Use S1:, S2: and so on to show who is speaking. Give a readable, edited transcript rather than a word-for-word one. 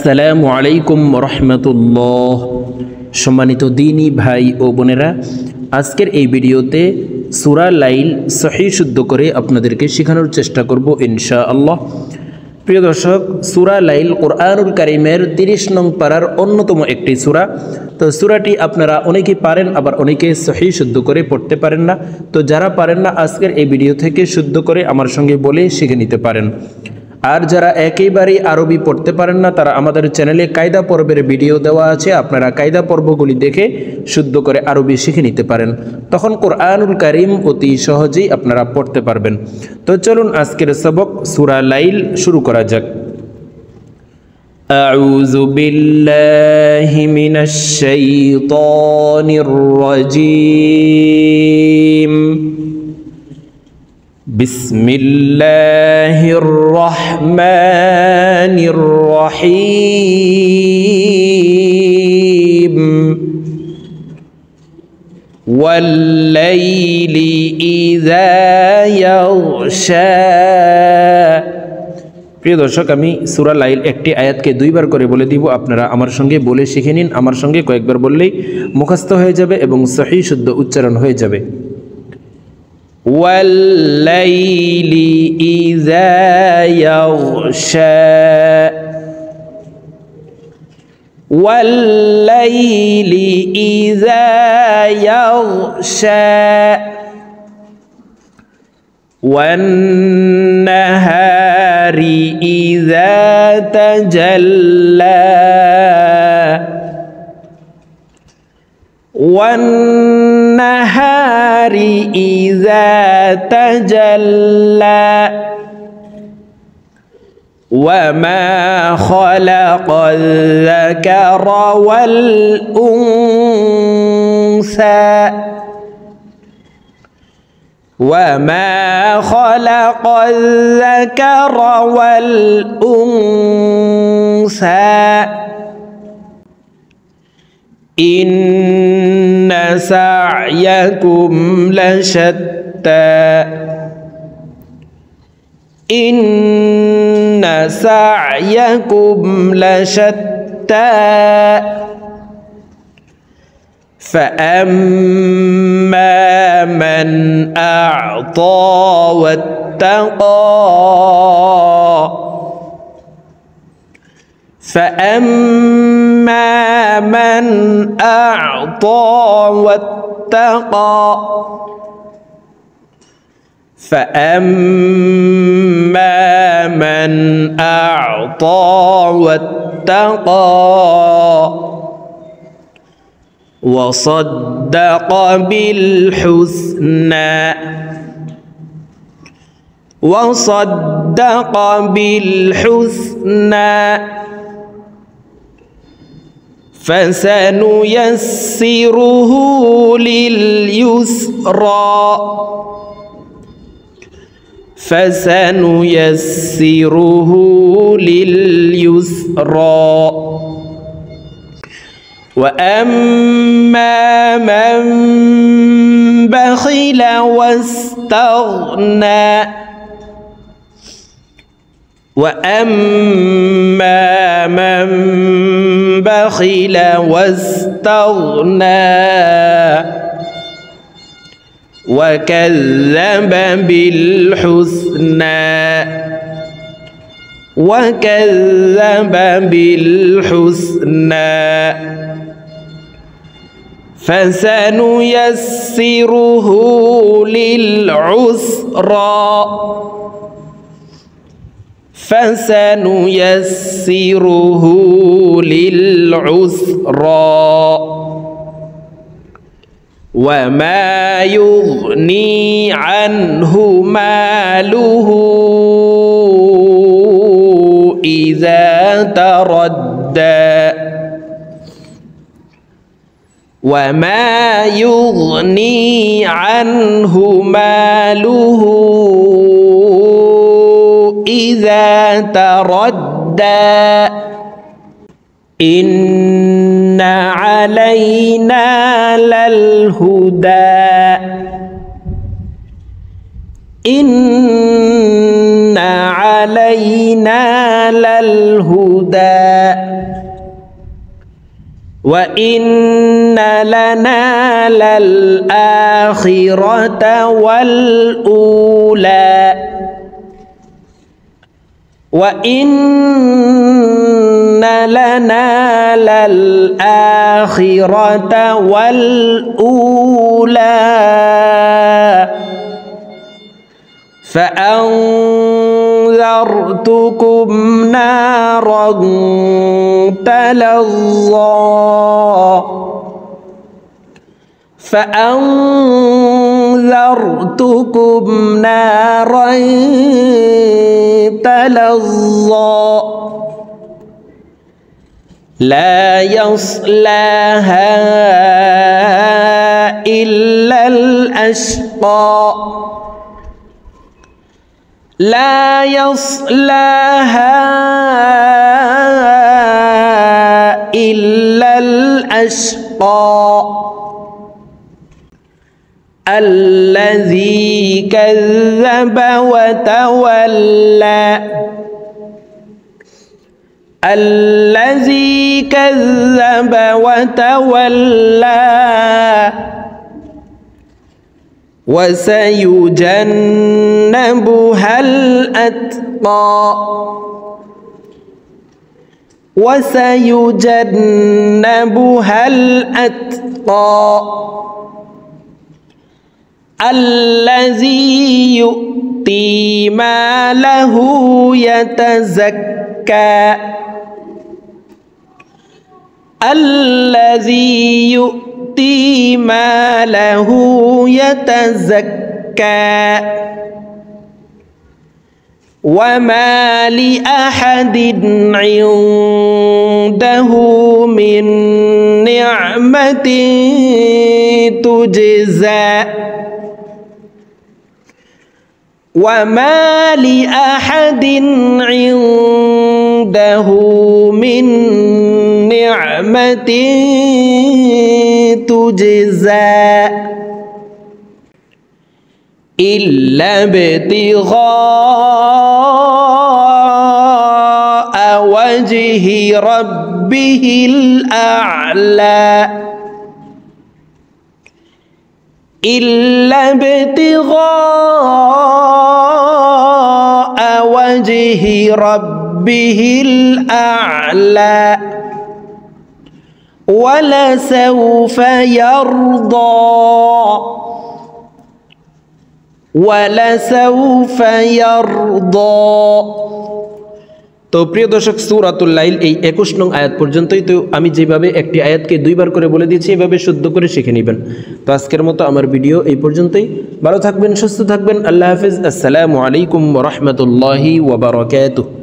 S1: আসসালামু আলাইকুম রহমতুল্লাহ। সম্মানিত দিনী ভাই ও বোনেরা, আজকের এই ভিডিওতে সূরা লাইল সহিহ শুদ্ধ করে আপনাদেরকে শেখানোর চেষ্টা করব ইনশাআল্লাহ। প্রিয় দর্শক, সূরা লাইল কোরআনুল কারীমের 30 নং পারার অন্যতম একটি সূরা। তো সূরাটি আপনারা অনেকেই পারেন, আবার অনেকে সহিহ শুদ্ধ করে পড়তে পারেন না। তো যারা পারেন না, আজকের এই ভিডিও থেকে শুদ্ধ করে আমার সঙ্গে বলে শিখে নিতে পারেন। আর যারা একেবারেই আরবি পড়তে পারেন না, তারা আমাদের চ্যানেলে কায়দা পর্বের ভিডিও দেওয়া আছে, আপনারা কায়দা পর্বগুলি দেখে শুদ্ধ করে আরবি শিখে নিতে পারেন। তখন কোরআনুল কারীম অতি সহজেই আপনারা পড়তে পারবেন। তো চলুন আজকের সবক সূরা লাইল শুরু করা যাক। আউযু বিল্লাহি মিনাশ শাইতানির রাজীম। বিসমিল্লাহির রহমানির রহিম। ওয়াল্লাইলি ইযা ইয়াগশা। প্রিয় দর্শক, আমি সূরা লাইল একটি আয়াতকে 2 বার করে বলে দিব, আপনারা আমার সঙ্গে বলে শিখে নিন। আমার সঙ্গে কয়েকবার বললেই মুখস্থ হয়ে যাবে এবং সহিহ শুদ্ধ উচ্চারণ হয়ে যাবে। ওয়াল্লাইলি ইযা ইয়াগশা। ওয়াল্লাইলি ইযা ইয়াগশা। ওয়ান-নাহারি ইযা তাজাল্লা। ওয়ান-নাহারি ইযা তাজাল্লা। ওয়ামা খালাকাল যাকারা ওয়াল উনসা। وما خلق الذكر والأنثى إن سعيكم لشتى. إن سعيكم لشتى. فأما من أعطى واتقى. فأما من أعطى واتقى. فأما من أعطى واتقى وصدق بالحسنى. وصدق بالحسنى فسنيسره لليسرى. فسنيسره لليسرى. وأما من بخل واستغنى. وأما من بخل واستغنى وكذب بالحسنى. وكذب بالحسنى فسنيسره للعسرى. فسنيسره للعسرى. وما يغني عنه ماله إذا تردى. وما يغني عنه ماله إذا تردى. إن علينا للهدى. إن علينا للهدى وإن لنا للآخرة والأولى وإن لنا للآخرة والأولى فأنذرتكم نارا تلظى فأنذرتكم نارا تلظى لا يصلاها إلا الأشقى لا يصلاها إلا الأشقى الذي كذب وتولى الذي كذب وتولى وسيجنبها الأتقى وسيجنبها الأتقى الذي يؤتي ماله يتزكى الذي يؤتي ماله يتزكى وما لأحد عنده من نعمة تجزى وما لأحد عنده من نعمة تجزى إلا ابتغاء وجه ربه الأعلى إلا ابتغاء وجه ربه الأعلى ولسوف يرضى ولسوف يرضى। তো প্রিয় দর্শক সূরাতুল লাইল এই 21 নং আয়াত পর্যন্তই। তো আমি যেভাবে একটি আয়াতকে দুইবার করে বলে দিয়েছি এভাবে শুদ্ধ করে শিখে নেবেন। তো আজকের মতো আমার ভিডিও এই পর্যন্তই। ভালো থাকবেন, সুস্থ থাকবেন। আল্লাহ হাফেজ। আসসালামু আলাইকুম ওয়া রাহমাতুল্লাহি ওয়া বারাকাতুহু।